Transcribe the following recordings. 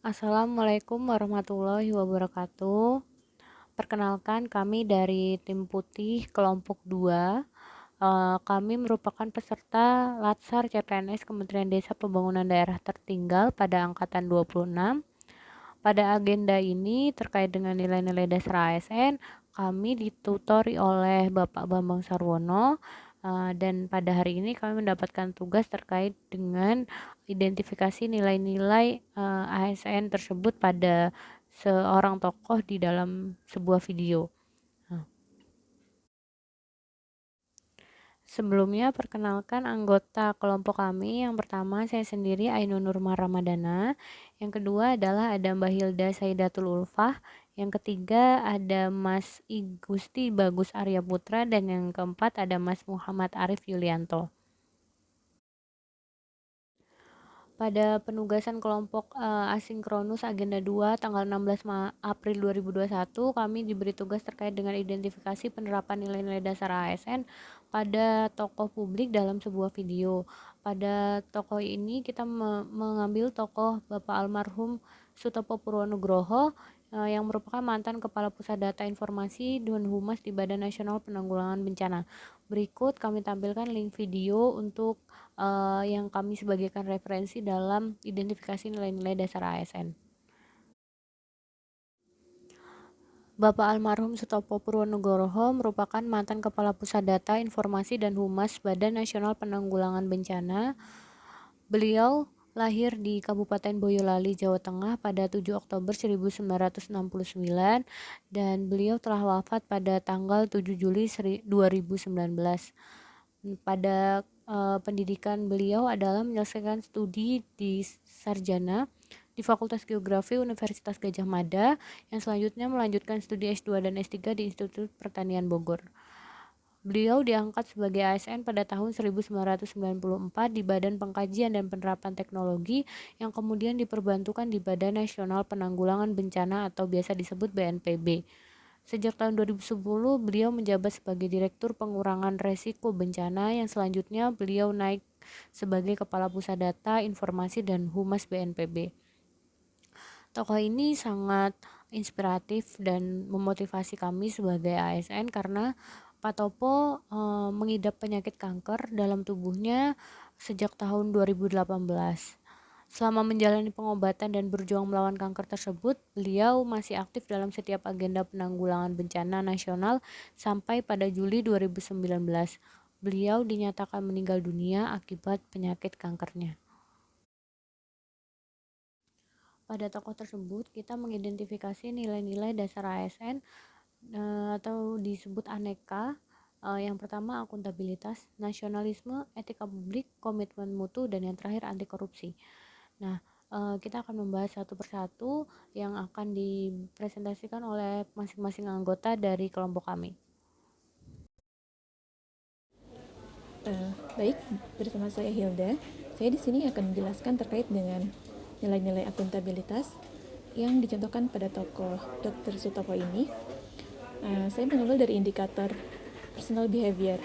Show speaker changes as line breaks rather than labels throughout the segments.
Assalamualaikum warahmatullahi wabarakatuh. Perkenalkan, kami dari Tim Putih Kelompok 2. Kami merupakan peserta Latsar CPNS Kementerian Desa Pembangunan Daerah Tertinggal pada angkatan 26. Pada agenda ini terkait dengan nilai-nilai dasar ASN, kami ditutori oleh Bapak Bambang Sarwono, dan pada hari ini kami mendapatkan tugas terkait dengan identifikasi nilai-nilai ASN tersebut pada seorang tokoh di dalam sebuah video. Sebelumnya, perkenalkan anggota kelompok kami. Yang pertama, saya sendiri Ainun Nurma Ramadana. Yang kedua adalah ada Mbak Hilda Saidatul Ulfah. Yang ketiga ada Mas Igusti Bagus Arya Putra. Dan yang keempat ada Mas Muhammad Arif Yulianto. Pada penugasan kelompok asinkronus agenda 2 tanggal 16 April 2021, kami diberi tugas terkait dengan identifikasi penerapan nilai-nilai dasar ASN pada tokoh publik dalam sebuah video. Pada tokoh ini kita mengambil tokoh Bapak almarhum Sutopo Purwonugroho, yang merupakan mantan Kepala Pusat Data Informasi dan Humas di Badan Nasional Penanggulangan Bencana. Berikut kami tampilkan link video untuk yang kami sebagaikan referensi dalam identifikasi nilai-nilai dasar ASN. Bapak almarhum Sutopo Purwonugroho merupakan mantan Kepala Pusat Data Informasi dan Humas Badan Nasional Penanggulangan Bencana. Beliau lahir di Kabupaten Boyolali, Jawa Tengah pada 7 Oktober 1969 dan beliau telah wafat pada tanggal 7 Juli 2019. Pada pendidikan beliau adalah menyelesaikan studi di sarjana di Fakultas Geografi Universitas Gadjah Mada, yang selanjutnya melanjutkan studi S2 dan S3 di Institut Pertanian Bogor. Beliau diangkat sebagai ASN pada tahun 1994 di Badan Pengkajian dan Penerapan Teknologi, yang kemudian diperbantukan di Badan Nasional Penanggulangan Bencana atau biasa disebut BNPB. Sejak tahun 2010, beliau menjabat sebagai Direktur Pengurangan Resiko Bencana, yang selanjutnya beliau naik sebagai Kepala Pusat Data, Informasi, dan Humas BNPB. Tokoh ini sangat inspiratif dan memotivasi kami sebagai ASN karena Pak Topo mengidap penyakit kanker dalam tubuhnya sejak tahun 2018. Selama menjalani pengobatan dan berjuang melawan kanker tersebut, beliau masih aktif dalam setiap agenda penanggulangan bencana nasional sampai pada Juli 2019. Beliau dinyatakan meninggal dunia akibat penyakit kankernya. Pada tokoh tersebut, kita mengidentifikasi nilai-nilai dasar ASN atau disebut aneka. Yang pertama akuntabilitas, nasionalisme, etika publik, komitmen mutu, dan yang terakhir anti korupsi. Nah, kita akan membahas satu persatu yang akan dipresentasikan oleh masing-masing anggota dari kelompok kami.
Baik, bersama saya Hilda. Saya di sini akan menjelaskan terkait dengan nilai-nilai akuntabilitas yang dicontohkan pada tokoh Dr. Sutopo ini. Saya mengambil dari indikator personal behavior,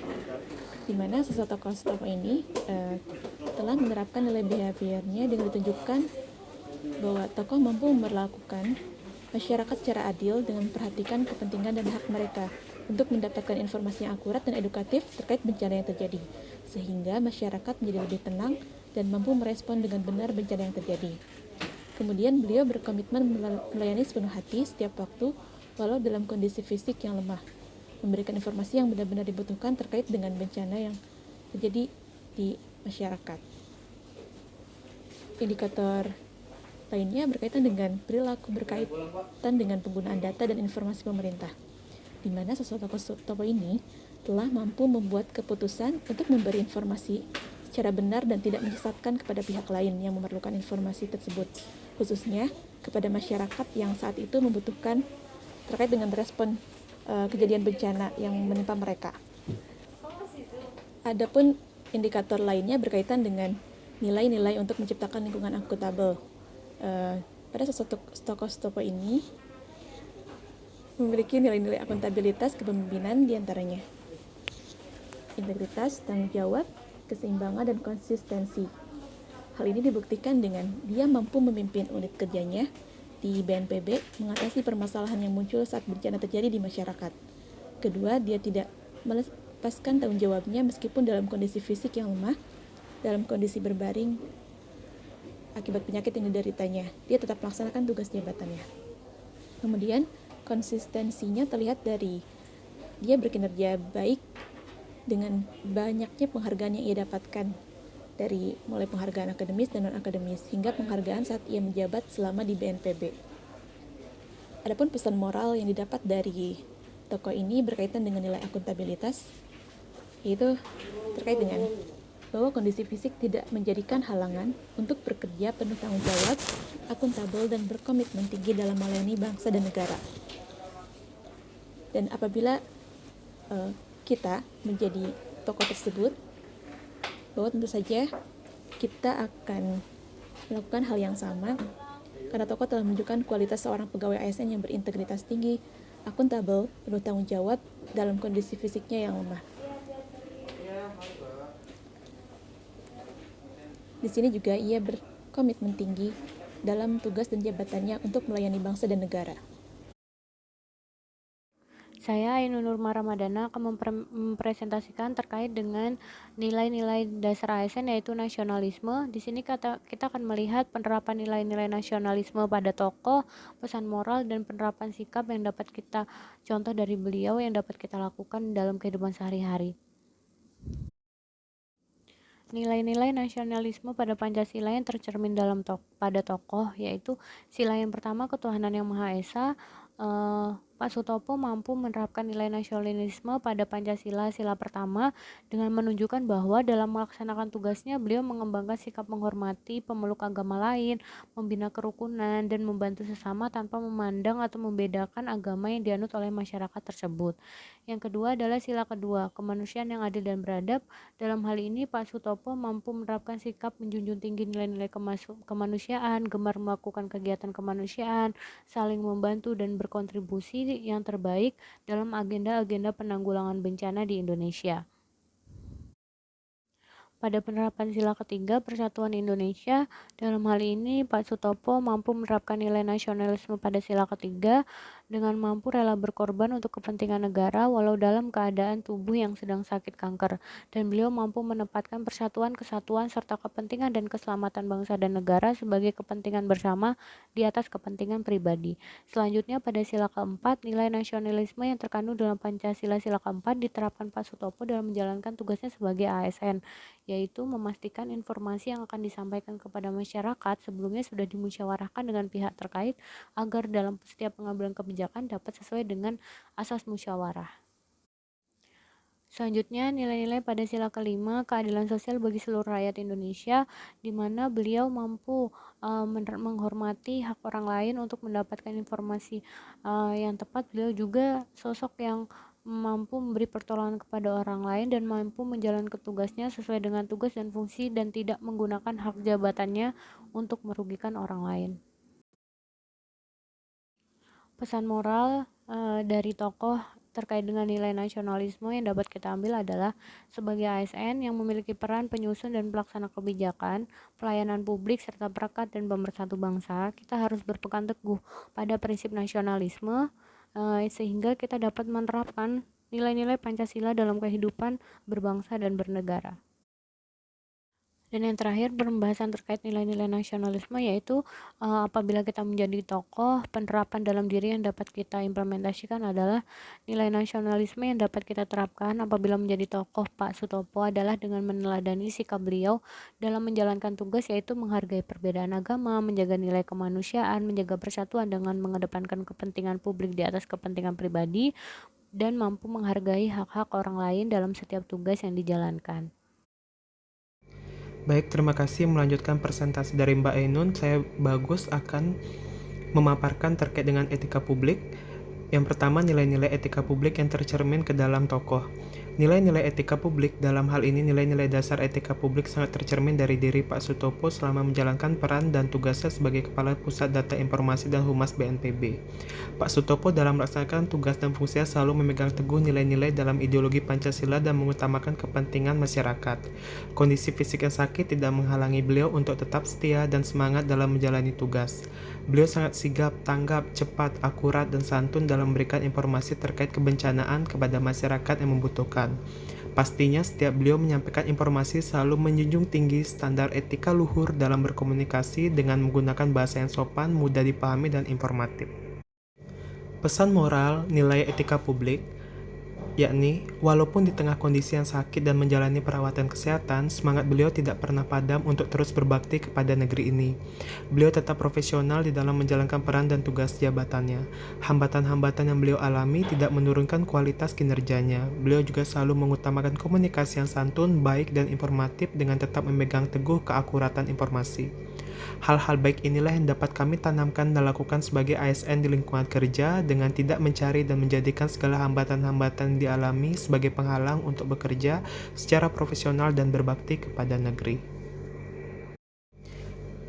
di mana sosok tokoh Sutopo ini telah menerapkan nilai behaviornya dengan ditunjukkan bahwa tokoh mampu memperlakukan masyarakat secara adil dengan memperhatikan kepentingan dan hak mereka untuk mendapatkan informasi yang akurat dan edukatif terkait bencana yang terjadi, sehingga masyarakat menjadi lebih tenang dan mampu merespon dengan benar bencana yang terjadi. Kemudian beliau berkomitmen melayani sepenuh hati setiap waktu, walau dalam kondisi fisik yang lemah, memberikan informasi yang benar-benar dibutuhkan terkait dengan bencana yang terjadi di masyarakat. Indikator lainnya berkaitan dengan perilaku berkaitan dengan penggunaan data dan informasi pemerintah, di mana sosok tokoh ini telah mampu membuat keputusan untuk memberi informasi secara benar dan tidak menyesatkan kepada pihak lain yang memerlukan informasi tersebut, khususnya kepada masyarakat yang saat itu membutuhkan terkait dengan respon kejadian bencana yang menimpa mereka. Adapun indikator lainnya berkaitan dengan nilai-nilai untuk menciptakan lingkungan akuntabel. Pada sosok tokoh Sutopo ini memiliki nilai-nilai akuntabilitas kepemimpinan diantaranya integritas, tanggung jawab, keseimbangan, dan konsistensi. Hal ini dibuktikan dengan dia mampu memimpin unit kerjanya di BNPB mengatasi permasalahan yang muncul saat bencana terjadi di masyarakat. Kedua, dia tidak melepaskan tanggung jawabnya meskipun dalam kondisi fisik yang lemah, dalam kondisi berbaring akibat penyakit yang dideritanya. Dia tetap melaksanakan tugas jabatannya. Kemudian, konsistensinya terlihat dari dia berkinerja baik dengan banyaknya penghargaan yang ia dapatkan, dari mulai penghargaan akademis dan non-akademis hingga penghargaan saat ia menjabat selama di BNPB. Adapun pesan moral yang didapat dari tokoh ini berkaitan dengan nilai akuntabilitas, yaitu terkait dengan bahwa kondisi fisik tidak menjadikan halangan untuk bekerja penuh tanggung jawab, akuntabel, dan berkomitmen tinggi dalam melayani bangsa dan negara. Dan apabila kita menjadi tokoh tersebut, bahwa tentu saja kita akan melakukan hal yang sama karena tokoh telah menunjukkan kualitas seorang pegawai ASN yang berintegritas tinggi, akuntabel, penuh tanggung jawab dalam kondisi fisiknya yang lemah. Di sini juga ia berkomitmen tinggi dalam tugas dan jabatannya untuk melayani bangsa dan negara.
Saya Ainun Nurma Ramadana akan mempresentasikan terkait dengan nilai-nilai dasar ASN yaitu nasionalisme. Di sini kita akan melihat penerapan nilai-nilai nasionalisme pada tokoh, pesan moral, dan penerapan sikap yang dapat kita contoh dari beliau yang dapat kita lakukan dalam kehidupan sehari-hari. Nilai-nilai nasionalisme pada Pancasila yang tercermin pada tokoh yaitu sila yang pertama ketuhanan yang Maha Esa. Pak Sutopo mampu menerapkan nilai nasionalisme pada Pancasila sila pertama dengan menunjukkan bahwa dalam melaksanakan tugasnya beliau mengembangkan sikap menghormati pemeluk agama lain, membina kerukunan, dan membantu sesama tanpa memandang atau membedakan agama yang dianut oleh masyarakat tersebut. Yang kedua adalah sila kedua, kemanusiaan yang adil dan beradab. Dalam hal ini Pak Sutopo mampu menerapkan sikap menjunjung tinggi nilai-nilai kemanusiaan, gemar melakukan kegiatan kemanusiaan, saling membantu dan berkontribusi yang terbaik dalam agenda-agenda penanggulangan bencana di Indonesia. Pada penerapan sila ketiga Persatuan Indonesia, dalam hal ini Pak Sutopo mampu menerapkan nilai nasionalisme pada sila ketiga dengan mampu rela berkorban untuk kepentingan negara walau dalam keadaan tubuh yang sedang sakit kanker, dan beliau mampu menempatkan persatuan, kesatuan, serta kepentingan dan keselamatan bangsa dan negara sebagai kepentingan bersama di atas kepentingan pribadi. Selanjutnya pada sila keempat, nilai nasionalisme yang terkandung dalam Pancasila sila keempat diterapkan Pak Sutopo dalam menjalankan tugasnya sebagai ASN, yaitu memastikan informasi yang akan disampaikan kepada masyarakat sebelumnya sudah dimusyawarahkan dengan pihak terkait agar dalam setiap pengambilan kebijakan dapat sesuai dengan asas musyawarah. Selanjutnya, nilai-nilai pada sila kelima, keadilan sosial bagi seluruh rakyat Indonesia, di mana beliau mampu menghormati hak orang lain untuk mendapatkan informasi yang tepat. Beliau juga sosok yang mampu memberi pertolongan kepada orang lain dan mampu menjalankan tugasnya sesuai dengan tugas dan fungsi dan tidak menggunakan hak jabatannya untuk merugikan orang lain. Pesan moral dari tokoh terkait dengan nilai nasionalisme yang dapat kita ambil adalah sebagai ASN yang memiliki peran penyusun dan pelaksana kebijakan, pelayanan publik, serta perekat dan pemersatu bangsa, kita harus berpegang teguh pada prinsip nasionalisme sehingga kita dapat menerapkan nilai-nilai Pancasila dalam kehidupan berbangsa dan bernegara. Dan yang terakhir, pembahasan terkait nilai-nilai nasionalisme yaitu apabila kita menjadi tokoh, penerapan dalam diri yang dapat kita implementasikan adalah nilai nasionalisme yang dapat kita terapkan apabila menjadi tokoh Pak Sutopo adalah dengan meneladani sikap beliau dalam menjalankan tugas, yaitu menghargai perbedaan agama, menjaga nilai kemanusiaan, menjaga persatuan dengan mengedepankan kepentingan publik di atas kepentingan pribadi, dan mampu menghargai hak-hak orang lain dalam setiap tugas yang dijalankan.
Baik, terima kasih melanjutkan presentasi dari Mbak Ainun. Saya Bagus akan memaparkan terkait dengan etika publik. Yang pertama, nilai-nilai etika publik yang tercermin ke dalam tokoh. Nilai-nilai etika publik, dalam hal ini nilai-nilai dasar etika publik, sangat tercermin dari diri Pak Sutopo selama menjalankan peran dan tugasnya sebagai Kepala Pusat Data Informasi dan Humas BNPB. Pak Sutopo dalam melaksanakan tugas dan fungsinya selalu memegang teguh nilai-nilai dalam ideologi Pancasila dan mengutamakan kepentingan masyarakat. Kondisi fisik yang sakit tidak menghalangi beliau untuk tetap setia dan semangat dalam menjalani tugas. Beliau sangat sigap, tanggap, cepat, akurat, dan santun dalam memberikan informasi terkait kebencanaan kepada masyarakat yang membutuhkan. Pastinya setiap beliau menyampaikan informasi selalu menjunjung tinggi standar etika luhur dalam berkomunikasi dengan menggunakan bahasa yang sopan, mudah dipahami, dan informatif. Pesan moral nilai etika publik, yakni walaupun di tengah kondisi yang sakit dan menjalani perawatan kesehatan, semangat beliau tidak pernah padam untuk terus berbakti kepada negeri ini. Beliau tetap profesional di dalam menjalankan peran dan tugas jabatannya. Hambatan-hambatan yang beliau alami tidak menurunkan kualitas kinerjanya. Beliau juga selalu mengutamakan komunikasi yang santun, baik, dan informatif dengan tetap memegang teguh keakuratan informasi. Hal-hal baik inilah yang dapat kami tanamkan dan lakukan sebagai ASN di lingkungan kerja dengan tidak mencari dan menjadikan segala hambatan-hambatan yang dialami sebagai penghalang untuk bekerja secara profesional dan berbakti kepada negeri.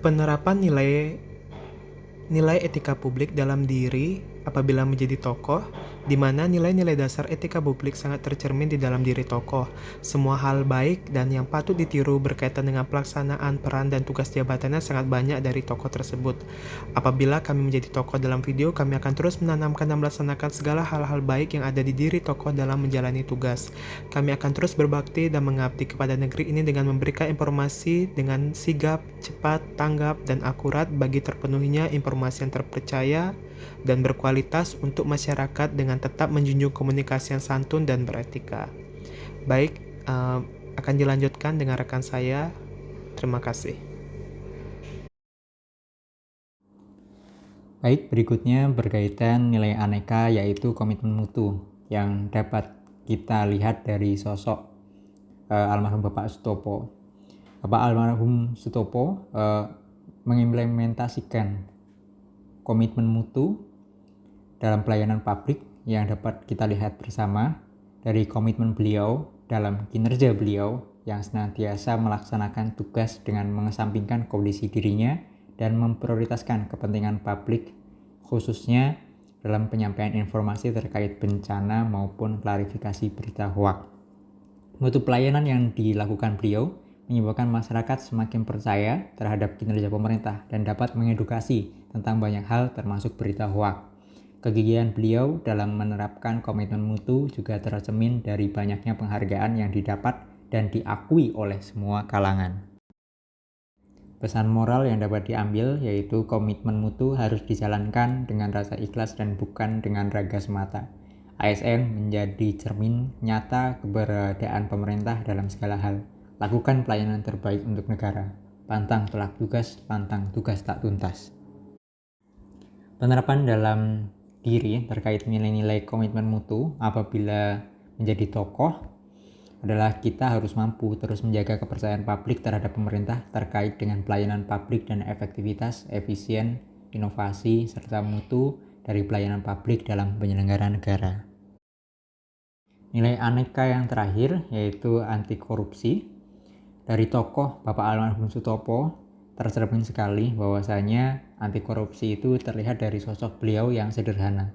Penerapan nilai etika publik dalam diri apabila menjadi tokoh, di mana nilai-nilai dasar etika publik sangat tercermin di dalam diri tokoh. Semua hal baik dan yang patut ditiru berkaitan dengan pelaksanaan peran dan tugas jabatannya sangat banyak dari tokoh tersebut. Apabila kami menjadi tokoh dalam video, kami akan terus menanamkan dan melaksanakan segala hal-hal baik yang ada di diri tokoh dalam menjalani tugas. Kami akan terus berbakti dan mengabdi kepada negeri ini dengan memberikan informasi dengan sigap, cepat, tanggap, dan akurat bagi terpenuhinya informasi yang terpercaya dan berkualitas untuk masyarakat dengan tetap menjunjung komunikasi yang santun dan beretika. Baik, akan dilanjutkan dengan rekan saya. Terima kasih.
Baik, berikutnya berkaitan nilai aneka yaitu komitmen mutu yang dapat kita lihat dari sosok almarhum Bapak Sutopo. Bapak almarhum Sutopo mengimplementasikan komitmen mutu dalam pelayanan publik yang dapat kita lihat bersama dari komitmen beliau dalam kinerja beliau yang senantiasa melaksanakan tugas dengan mengesampingkan kondisi dirinya dan memprioritaskan kepentingan publik, khususnya dalam penyampaian informasi terkait bencana maupun klarifikasi berita hoaks. Mutu pelayanan yang dilakukan beliau menyebabkan masyarakat semakin percaya terhadap kinerja pemerintah dan dapat mengedukasi tentang banyak hal termasuk berita hoaks. Kegigihan beliau dalam menerapkan komitmen mutu juga tercermin dari banyaknya penghargaan yang didapat dan diakui oleh semua kalangan. Pesan moral yang dapat diambil yaitu komitmen mutu harus dijalankan dengan rasa ikhlas dan bukan dengan raga semata. ASN menjadi cermin nyata keberadaan pemerintah dalam segala hal. Lakukan pelayanan terbaik untuk negara. Pantang tolak tugas, pantang tugas tak tuntas. Penerapan dalam diri terkait nilai-nilai komitmen mutu apabila menjadi tokoh adalah kita harus mampu terus menjaga kepercayaan publik terhadap pemerintah terkait dengan pelayanan publik dan efektivitas, efisien, inovasi, serta mutu dari pelayanan publik dalam penyelenggaraan negara. Nilai aneka yang terakhir yaitu anti korupsi. Dari tokoh Bapak almarhum Sutopo tercermin sekali bahwasanya anti korupsi itu terlihat dari sosok beliau yang sederhana.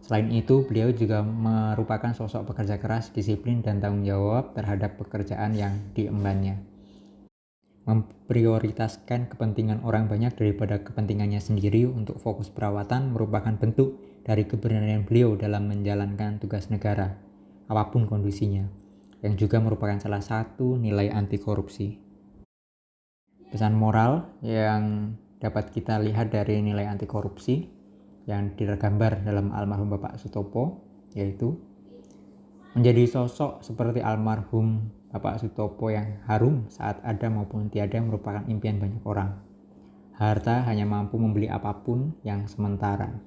Selain itu, beliau juga merupakan sosok pekerja keras, disiplin, dan tanggung jawab terhadap pekerjaan yang diembannya. Memprioritaskan kepentingan orang banyak daripada kepentingannya sendiri untuk fokus perawatan merupakan bentuk dari keberanian beliau dalam menjalankan tugas negara, apapun kondisinya, yang juga merupakan salah satu nilai anti korupsi. Pesan moral yang dapat kita lihat dari nilai anti korupsi yang tergambar dalam almarhum Bapak Sutopo yaitu menjadi sosok seperti almarhum Bapak Sutopo yang harum saat ada maupun tiada merupakan impian banyak orang. Harta hanya mampu membeli apapun yang sementara.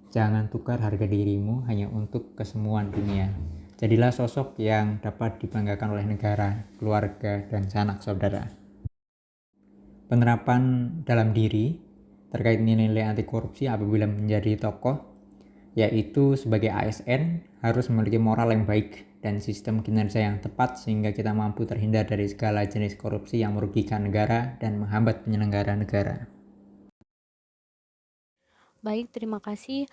Jangan tukar harga dirimu hanya untuk kesemuan dunia. Jadilah sosok yang dapat dibanggakan oleh negara, keluarga, dan sanak saudara. Penerapan dalam diri terkait nilai anti korupsi apabila menjadi tokoh, yaitu sebagai ASN harus memiliki moral yang baik dan sistem kinerja yang tepat sehingga kita mampu terhindar dari segala jenis korupsi yang merugikan negara dan menghambat penyelenggara negara.
Baik, terima kasih.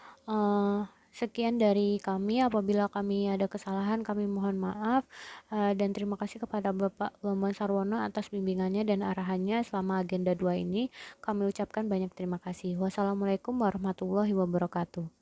Sekian dari kami. Apabila kami ada kesalahan, kami mohon maaf. Dan terima kasih kepada Bapak Bambang Sarwono atas bimbingannya dan arahannya selama agenda 2 ini. Kami ucapkan banyak terima kasih. Wassalamualaikum warahmatullahi wabarakatuh.